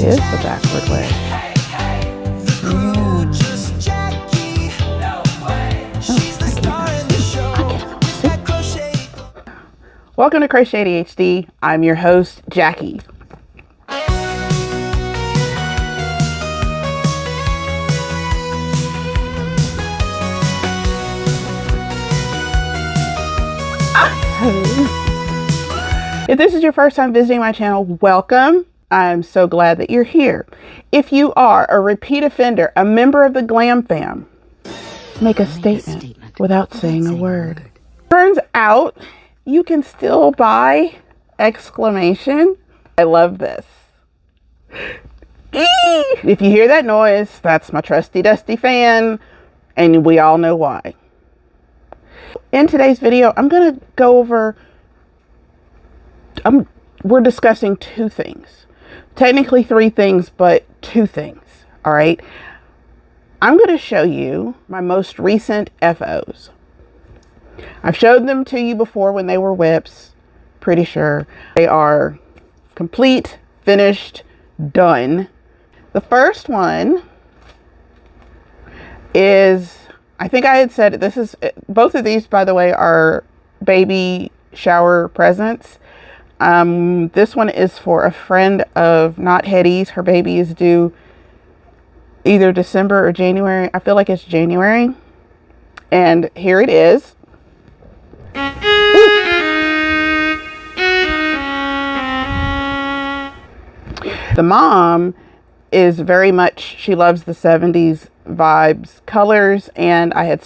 is the backward way. Welcome to Crochet ADHD. I'm your host, Jackie. If this is your first time visiting my channel, welcome. I'm so glad that you're here. If you are a repeat offender, a member of the GlamFam, make a statement without saying a word. Turns out you can still buy exclamation. I love this. If you hear that noise, that's my trusty dusty fan, and we all know why. In today's video, I'm going to go over, we're discussing two things. Technically three things, but two things. All right. I'm going to show you my most recent FOs. I've showed them to you before when they were whips. Pretty sure they are complete, finished, done. The first one is, I think I had said this is, both of these, by the way, are baby shower presents. This one is for a friend of Not Hetty's. Her baby is due either December or January. I feel like it's January. And here it is. The mom is very much, she loves the 70s vibes colors, and I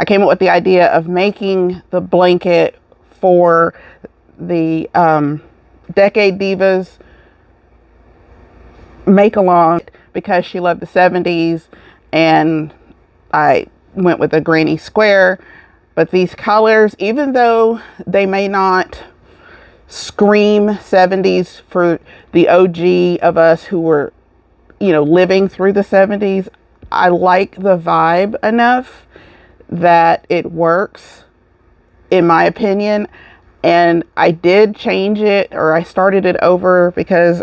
came up with the idea of making the blanket for the Decade Divas make along because she loved the 70s, and I went with a granny square. But these colors, even though they may not scream 70s for the OG of us who were, living through the 70s, I like the vibe enough that it works, in my opinion. And I did change it, or I started it over because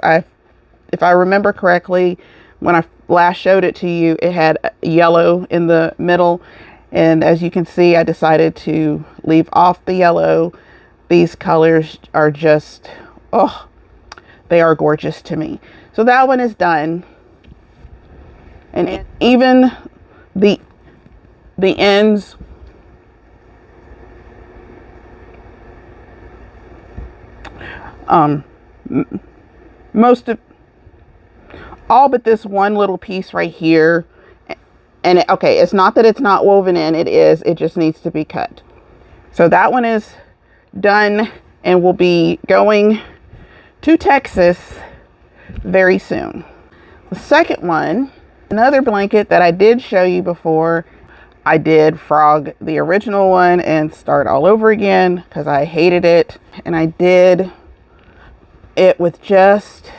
if I remember correctly, when I last showed it to you, it had yellow in the middle. And as you can see, I decided to leave off the yellow. These colors are just, oh, they are gorgeous to me. So that one is done. And even the ends, most of, all but this one little piece right here. And okay, it's not that it's not woven in, it just needs to be cut. So that one is done and will be going to Texas very soon. The second one, another blanket that I did show you before. I did frog the original one and start all over again because I hated it. And I did it with just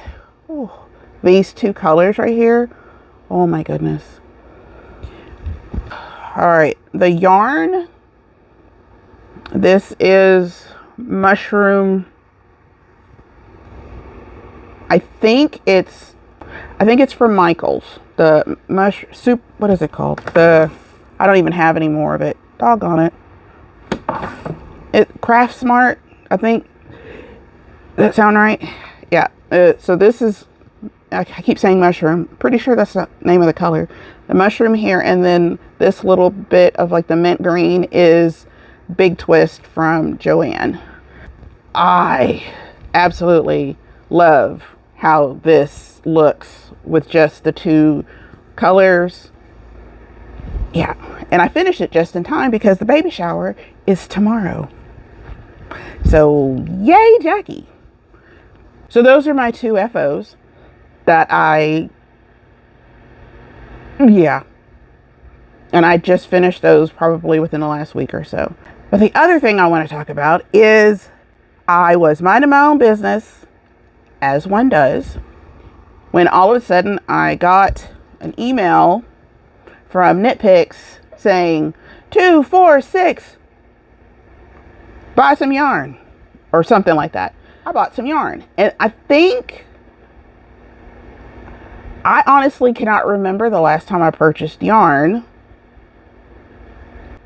these two colors right here. Oh my goodness. All right, the yarn, this is mushroom. I think it's from Michael's. The mushroom soup, what is it called? I don't even have any more of it. Doggone it. Craft Smart, I think. Does that sound right? Yeah. So this is, I keep saying mushroom. Pretty sure that's the name of the color. The mushroom here, and then this little bit of like the mint green is Big Twist from Joanne. I absolutely love how this looks with just the two colors. Yeah, and I finished it just in time because the baby shower is tomorrow. So yay, Jackie. So those are my two FOs that and I just finished those probably within the last week or so. But the other thing I want to talk about is I was minding my own business, as one does, when all of a sudden I got an email from Nitpicks saying 246 buy some yarn or something like that. I bought some yarn, and I think I honestly cannot remember the last time I purchased yarn.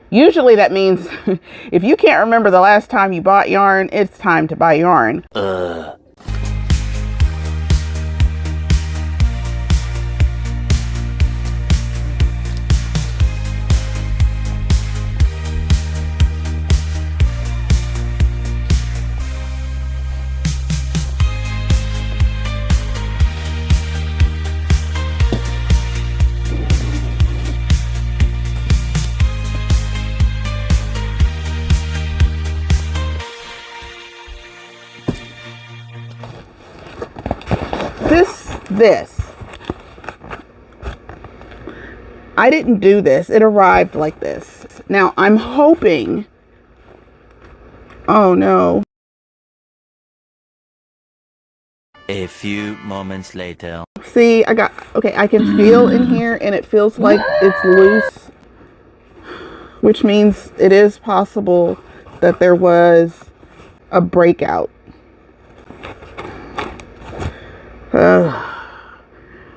Usually that means if you can't remember the last time you bought yarn, it's time to buy yarn. This. I didn't do this. It arrived like this. Now I'm hoping, oh no. A few moments later. See, okay, I can feel in here and it feels like it's loose, which means it is possible that there was a breakout.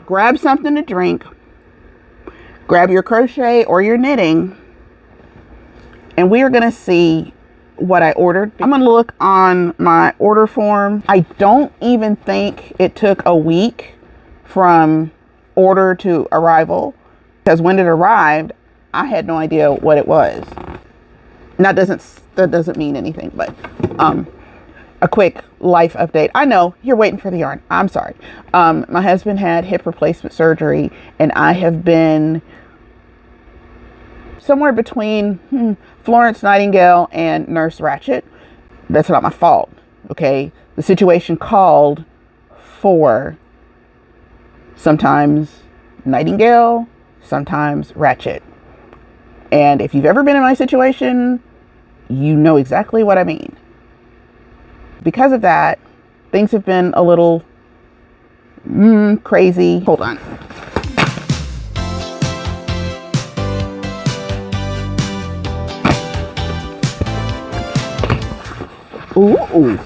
Grab something to drink, grab your crochet or your knitting, and we are going to see what I ordered. I'm going to look on my order form. I don't even think it took a week from order to arrival, because when it arrived, I had no idea what it was. And that doesn't mean anything, but a quick life update. I know you're waiting for the yarn. I'm sorry. My husband had hip replacement surgery, and I have been somewhere between Florence Nightingale and Nurse Ratched. That's not my fault. Okay. The situation called for sometimes Nightingale, sometimes Ratched. And if you've ever been in my situation, you know exactly what I mean. Because of that, things have been a little crazy. Hold on. Ooh.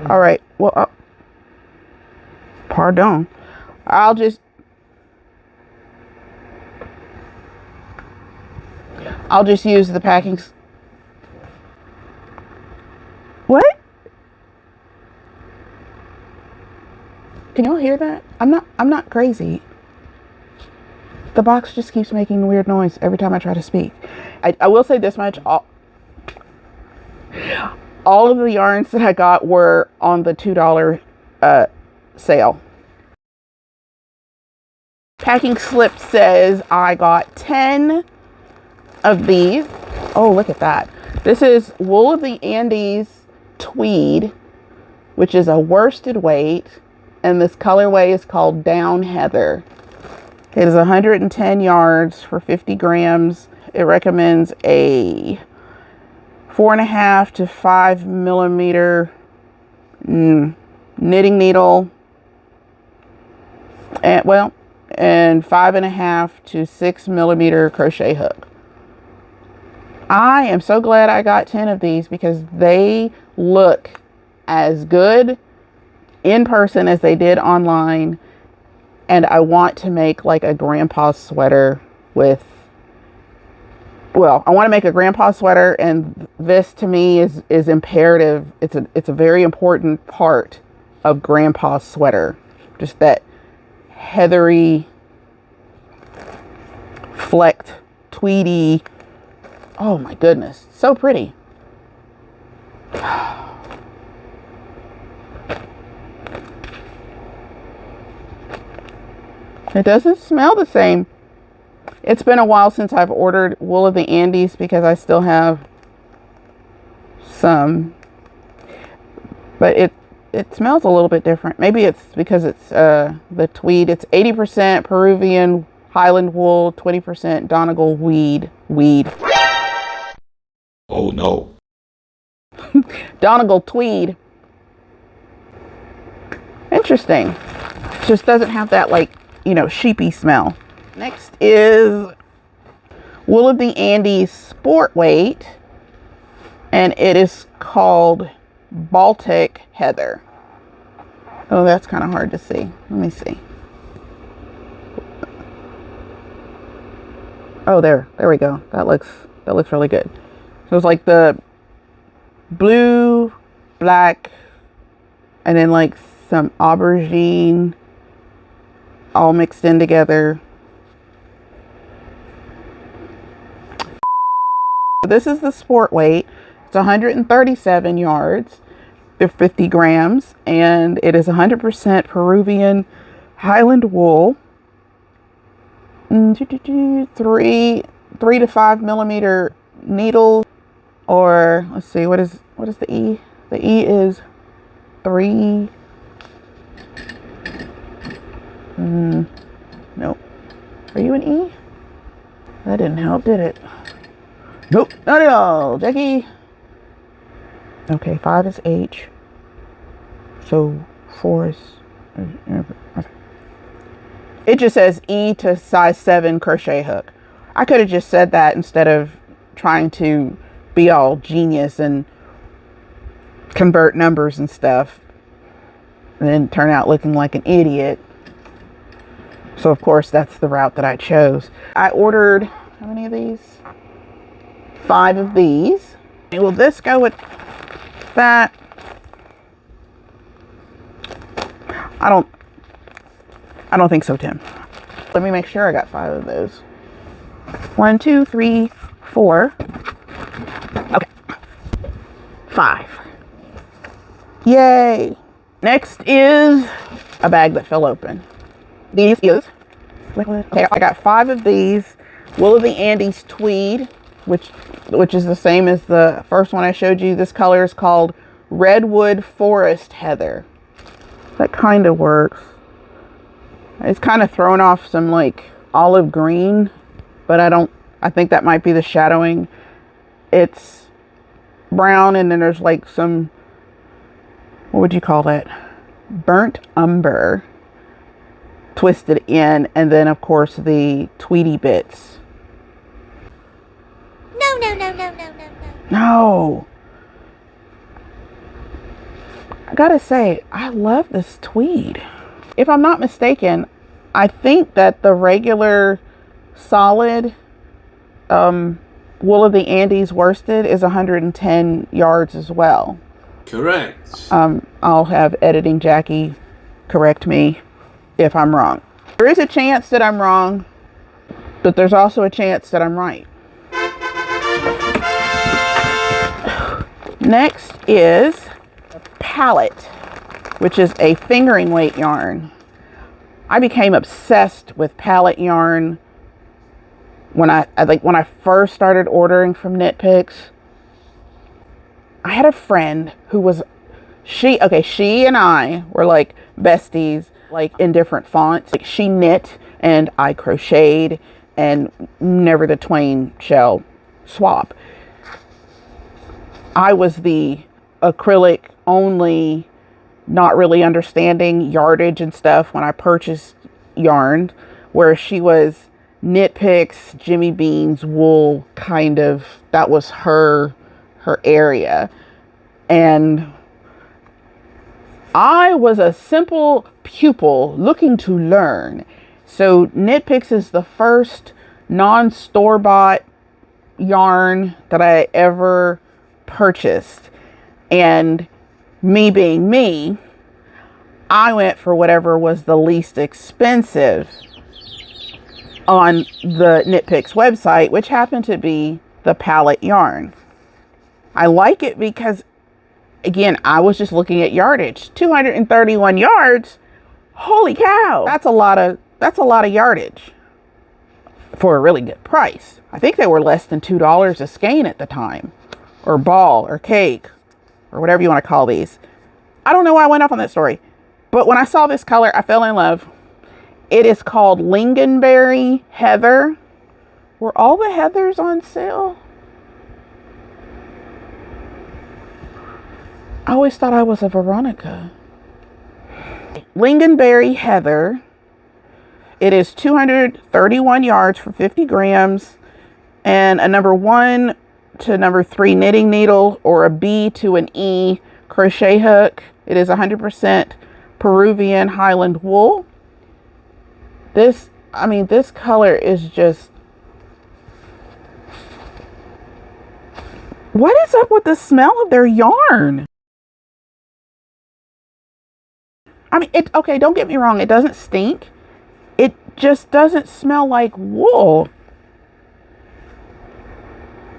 All right. Well, pardon. I'll just use the packing. What? Can y'all hear that? I'm not crazy. The box just keeps making weird noise every time I try to speak. I will say this much. All of the yarns that I got were on the $2 sale. Packing slip says I got 10 of these. Oh, look at that. This is Wool of the Andes tweed, which is a worsted weight, and this colorway is called Down Heather. It is 110 yards for 50 grams. It recommends a 4.5 to 5 millimeter knitting needle, and 5.5 to 6 millimeter crochet hook. I am so glad I got 10 of these because they look as good in person as they did online. And I want to make like a grandpa sweater with, I want to make a grandpa sweater, and this to me is imperative. It's a very important part of grandpa sweater. Just that heathery, flecked, tweedy. Oh my goodness, so pretty. It doesn't smell the same. It's been a while since I've ordered Wool of the Andes because I still have some, but it smells a little bit different. Maybe it's because it's the tweed. It's 80% Peruvian Highland wool, 20% Donegal weed. Oh no. Donegal tweed. Interesting. It just doesn't have that sheepy smell. Next is Wool of the Andes sport weight, and it is called Baltic Heather. Oh, that's kind of hard to see. Let me see. Oh, there we go. That looks really good. So it's like the blue, black, and then like some aubergine all mixed in together. This is the sport weight. It's 137 yards, 50 grams, and it is 100% Peruvian Highland wool. 3 to 5 millimeter needle, or let's see, what is the E? The E is 3. Nope. Are you an E? That didn't help, did it? Nope, not at all, Jackie. Okay, 5 is H. So 4 is... It just says E to size 7 crochet hook. I could have just said that instead of trying to be all genius and convert numbers and stuff, and then turn out looking like an idiot. So of course that's the route that I chose. I ordered, how many of these? 5 of these. Will this go with that? I don't think so, Tim. Let me make sure I got 5 of those. 1, 2, 3, 4. Okay. 5. Yay. Next is a bag that fell open. These is liquid. Okay, I got 5 of these. Wool of the Andes tweed, which is the same as the first one I showed you. This color is called Redwood Forest Heather. That kind of works. It's kind of thrown off some like olive green, but I think that might be the shadowing. It's brown, and then there's like some, what would you call that? Burnt umber twisted in, and then of course the tweedy bits. No. I gotta say, I love this tweed. If I'm not mistaken, I think that the regular solid wool of the Andes worsted is 110 yards as well. Correct. I'll have editing Jackie correct me if I'm wrong. There is a chance that I'm wrong, but there's also a chance that I'm right. Next is palette, which is a fingering weight yarn. I became obsessed with palette yarn when I first started ordering from Nitpicks. I had a friend who was, she and I were like besties, like in different fonts. Like she knit and I crocheted, and never the twain shall swap. I was the acrylic only, not really understanding yardage and stuff when I purchased yarn, where she was Nitpicks, Jimmy Bean's wool, kind of, that was her area. And I was a simple pupil looking to learn. So Nitpicks is the first non-store-bought yarn that I ever purchased. And me being me, I went for whatever was the least expensive on the Nitpicks website, which happened to be the palette yarn. I like it because, again, I was just looking at yardage. 231 yards. Holy cow. That's a lot of yardage for a really good price. I think they were less than $2 a skein at the time, or ball, or cake, or whatever you want to call these. I don't know why I went off on that story, but when I saw this color, I fell in love. It is called Lingonberry Heather. Were all the heathers on sale? I always thought I was a Veronica. Lingonberry Heather. It is 231 yards for 50 grams, and a number 1 to number 3 knitting needle, or a B to an E crochet hook. It is 100% Peruvian Highland wool. This, I mean, this color is just, what is up with the smell of their yarn? I mean, okay, don't get me wrong, it doesn't stink. It just doesn't smell like wool.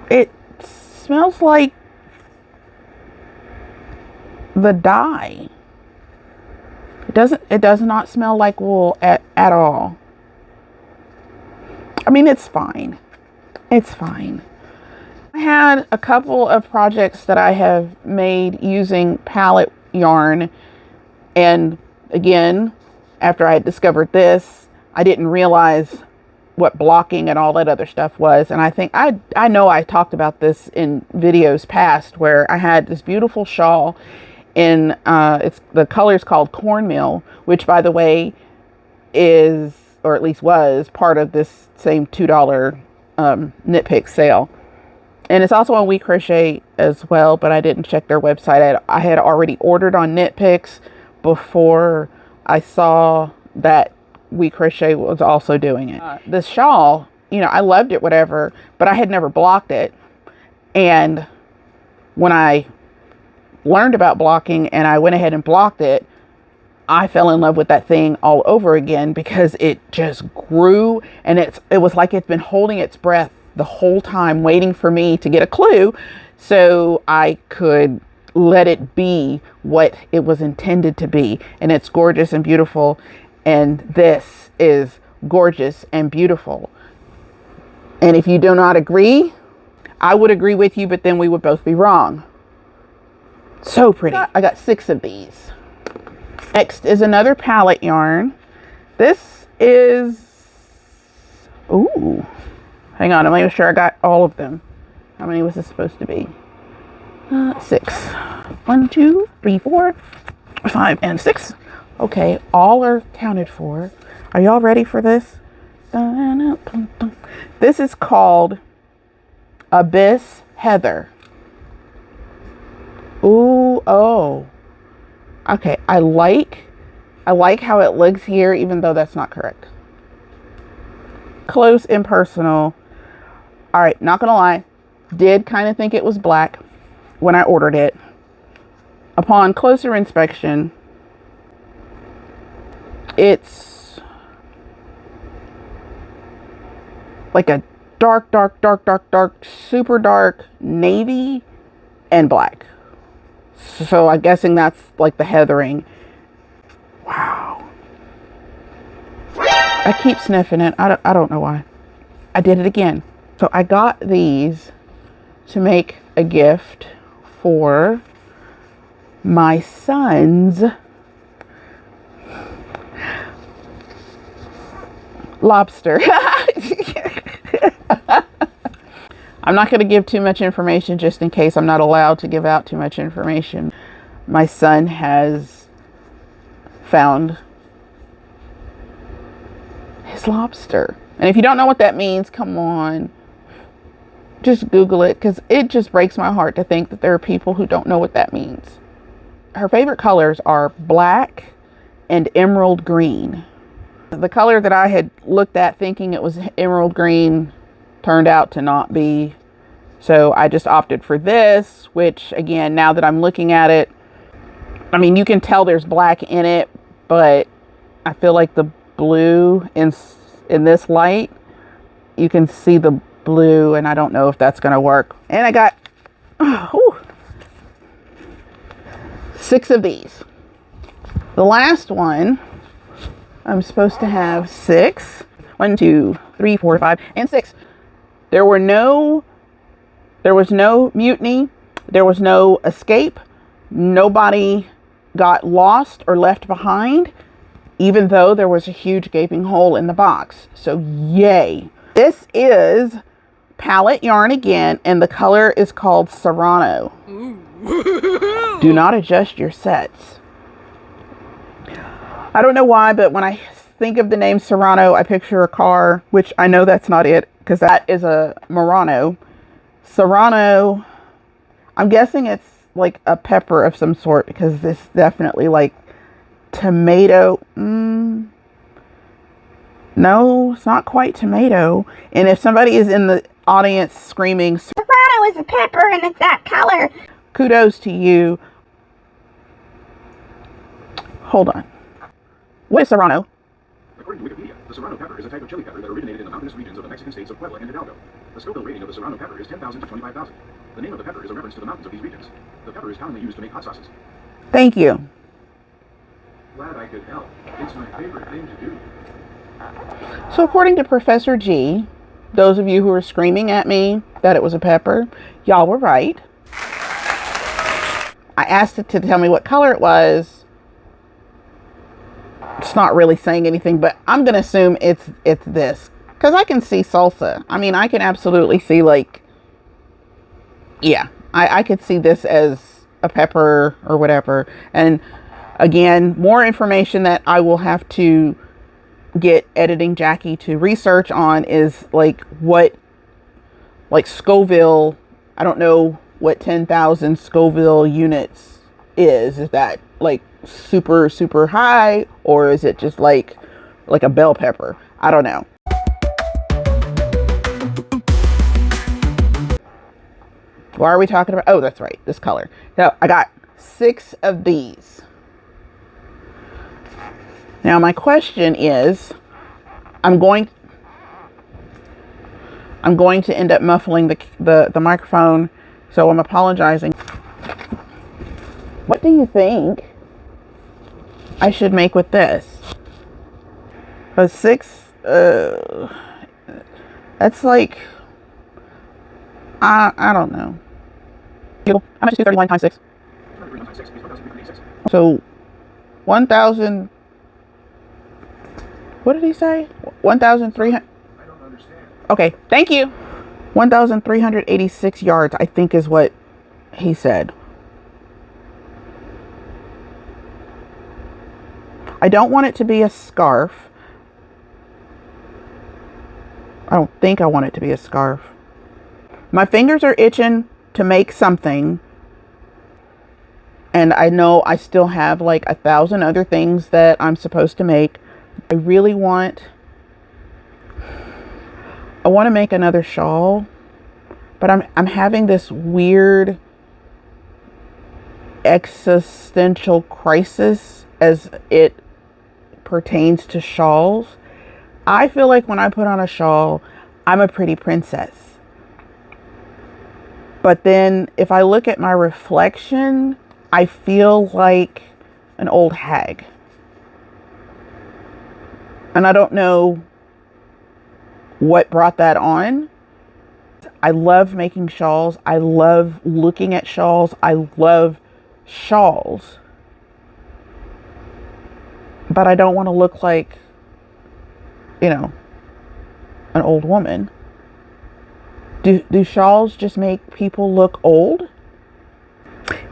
It smells like the dye. It does not smell like wool at all. I mean, it's fine. It's fine. I had a couple of projects that I have made using palette yarn, and again, after I had discovered this, I didn't realize what blocking and all that other stuff was. And I think I know I talked about this in videos past, where I had this beautiful shawl in the color's called Cornmeal, which, by the way, is, or at least was, part of this same $2 Nitpicks sale. And it's also on We Crochet as well, but I didn't check their website. I had already ordered on Nitpicks before I saw that We Crochet was also doing it. This shawl, you know, I loved it, whatever, but I had never blocked it. And when I learned about blocking and I went ahead and blocked it, I fell in love with that thing all over again, because it just grew, and it was like it's been holding its breath the whole time, waiting for me to get a clue so I could let it be what it was intended to be. And it's gorgeous and beautiful, and this is gorgeous and beautiful. And if you do not agree, I would agree with you, but then we would both be wrong. So pretty. I got 6 of these. Next is another palette yarn. This is, ooh, hang on, I'm making sure I got all of them. How many was this supposed to be? 6. 1, 2, 3, 4, 5, and 6. Okay, all are counted for. Are y'all ready for this? This is called Abyss Heather. Ooh, oh. Okay, I like how it looks here, even though that's not correct. Close and personal. All right, not gonna lie, did kind of think it was black when I ordered it. Upon closer inspection, it's like a dark, super dark navy and black. So I'm guessing that's like the heathering. Wow. I keep sniffing it. I don't know why. I did it again. So I got these to make a gift for my son's lobster. I'm not going to give too much information, just in case I'm not allowed to give out too much information. My son has found his lobster. And if you don't know what that means, come on, just Google it, because it just breaks my heart to think that there are people who don't know what that means. Her favorite colors are black and emerald green. The color that I had looked at thinking it was emerald green turned out to not be. So I just opted for this, which, again, now that I'm looking at it, I mean, you can tell there's black in it, but I feel like the blue in this light, you can see the blue, and I don't know if that's going to work. And I got 6 of these. The last one, I'm supposed to have 6. 1, 2, 3, 4, 5, and 6. There was no mutiny. There was no escape. Nobody got lost or left behind, even though there was a huge gaping hole in the box. So yay. This is palette yarn again, and the color is called Serrano. Do not adjust your sets. I don't know why, but when I think of the name Serrano, I picture a car, which I know that's not it, because that is a Murano. Serrano, I'm guessing it's like a pepper of some sort, because this definitely like tomato. No, it's not quite tomato. And if somebody is in the audience screaming, Serrano is a pepper and it's that color, kudos to you. Hold on. What is Serrano? According to Wikipedia, the Serrano pepper is a type of chili pepper that originated in the mountainous regions of the Mexican states of Puebla and Hidalgo. The Scoville rating of the Serrano pepper is 10,000 to 25,000. The name of the pepper is a reference to the mountains of these regions. The pepper is commonly used to make hot sauces. Thank you. Glad I could help. It's my favorite thing to do. So according to Professor G, those of you who are screaming at me that it was a pepper, y'all were right. I asked it to tell me what color it was. It's not really saying anything, but I'm going to assume it's this. Because I can see salsa. I mean, I can absolutely see like, yeah, I could see this as a pepper or whatever. And again, more information that I will have to get editing Jackie to research on is like what, like Scoville, I don't know what 10,000 Scoville units is. Is that like super, super high, or is it just like a bell pepper? I don't know. Why are we talking about? Oh, that's right. This color. So I got 6 of these. Now my question is, I'm going to end up muffling the microphone, so I'm apologizing. What do you think I should make with this? A 6, that's like, I don't know. How much is 231 times 6? So 1,000. What did he say? 1,300. I don't understand. Okay, thank you. 1,386 yards, I think, is what he said. I don't want it to be a scarf. I don't think I want it to be a scarf. My fingers are itching to make something. And I know I still have like 1,000 other things that I'm supposed to make. I really want to make another shawl, but I'm having this weird existential crisis as it pertains to shawls. I feel like when I put on a shawl, I'm a pretty princess. But then if I look at my reflection, I feel like an old hag. And I don't know what brought that on. I love making shawls. I love looking at shawls. I love shawls. But I don't want to look like, you know, an old woman. Do shawls just make people look old?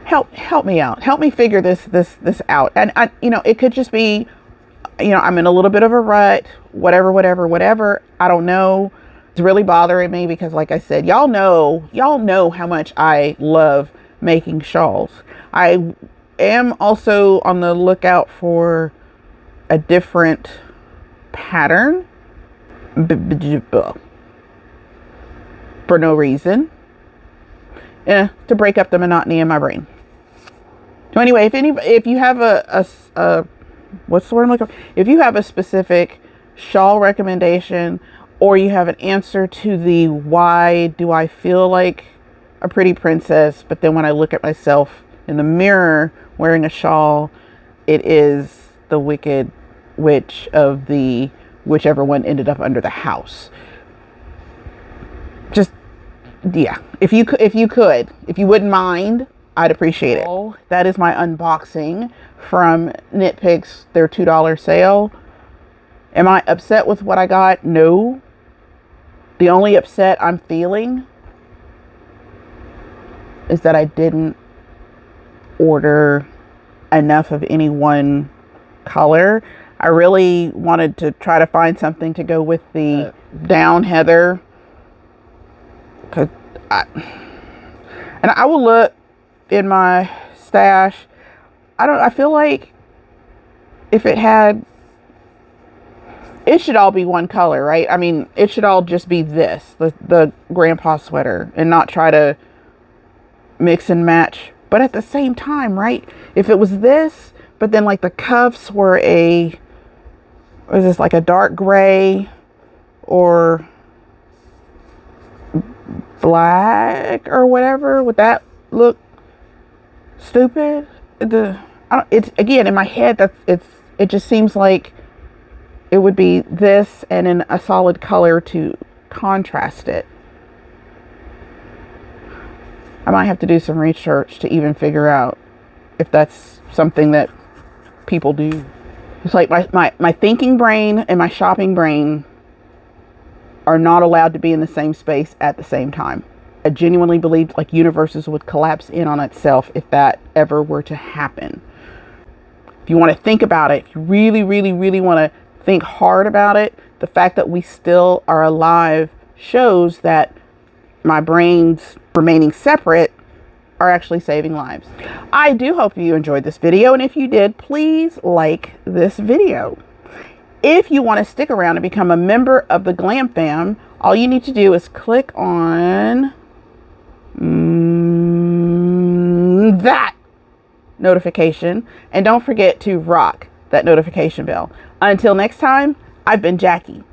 Help me out. Help me figure this out. And it could just be, I'm in a little bit of a rut, whatever. I don't know. It's really bothering me because, like I said, y'all know how much I love making shawls. I am also on the lookout for a different pattern for no reason, to break up the monotony in my brain. So anyway, if you have a what's the word I'm looking for? If you have a specific shawl recommendation, or you have an answer to the why do I feel like a pretty princess, but then when I look at myself in the mirror wearing a shawl, it is the wicked witch of the whichever one ended up under the house. Just, yeah, if you wouldn't mind, I'd appreciate it. That is my unboxing from Nitpicks, their $2 sale. Am I upset with what I got? No. The only upset I'm feeling is that I didn't order enough of any one color. I really wanted to try to find something to go with the down heather. And I will look in my stash. I feel like if it had, it should all be one color, right? I mean, it should all just be this, the grandpa sweater, and not try to mix and match. But at the same time, right? If it was this, but then like the cuffs were was this like a dark gray or black or whatever, would that look stupid? It's again in my head, it just seems like it would be this and in a solid color to contrast it. I might have to do some research to even figure out if that's something that people do. It's like my thinking brain and my shopping brain are not allowed to be in the same space at the same time. I genuinely believed like universes would collapse in on itself if that ever were to happen. If you want to think about it, if you really, really, really want to think hard about it, the fact that we still are alive shows that my brains remaining separate are actually saving lives. I do hope you enjoyed this video, and if you did, please like this video. If you want to stick around and become a member of the Glam Fam, all you need to do is click on that notification, and don't forget to rock that notification bell. Until next time, I've been Jackie.